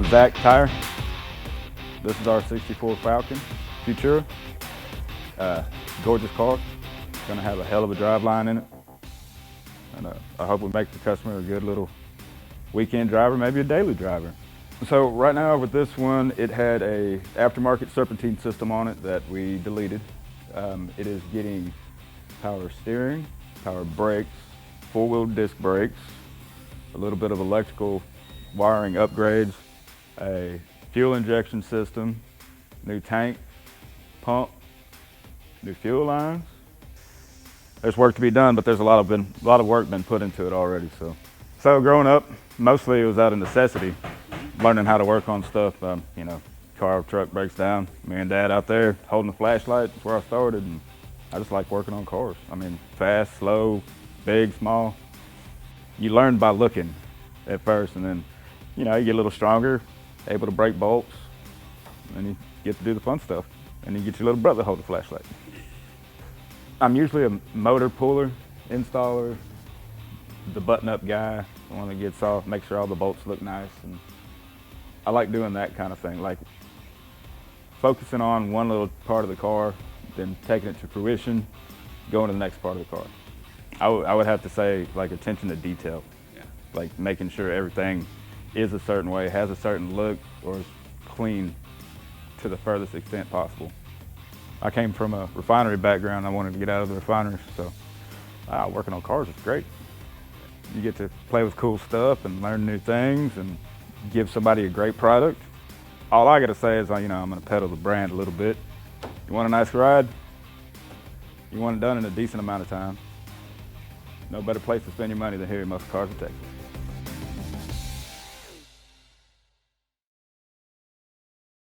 I'm Zach Tire. This is our 64 Falcon Futura. Gorgeous car. It's gonna have a hell of a drive line in it. And I hope we make the customer a good little weekend driver, maybe a daily driver. So right now with this one, it had a aftermarket serpentine system on it that we deleted. It is getting power steering, power brakes, four-wheel disc brakes, a little bit of electrical wiring upgrades, a fuel injection system, new tank, pump, new fuel lines. There's work to be done, but there's a lot of work been put into it already. So growing up, mostly it was out of necessity, learning how to work on stuff. Car or truck breaks down. Me and Dad out there holding the flashlight. That's where I started, and I just like working on cars. I mean, fast, slow, big, small. You learn by looking at first, and then you get a little stronger, able to break bolts, and then you get to do the fun stuff. And you get your little brother to hold the flashlight. I'm usually a motor puller, installer, the button-up guy, the one that gets off, make sure all the bolts look nice. And I like doing that kind of thing, like focusing on one little part of the car, then taking it to fruition, going to the next part of the car. I would have to say, like, attention to detail. Yeah. Like making sure everything is a certain way, has a certain look, or is clean to the furthest extent possible. I came from a refinery background. I wanted to get out of the refinery, so working on cars is great. You get to play with cool stuff and learn new things and give somebody a great product. All I gotta say is, I'm gonna peddle the brand a little bit. You want a nice ride? You want it done in a decent amount of time? No better place to spend your money than here in Muscle Cars of Texas.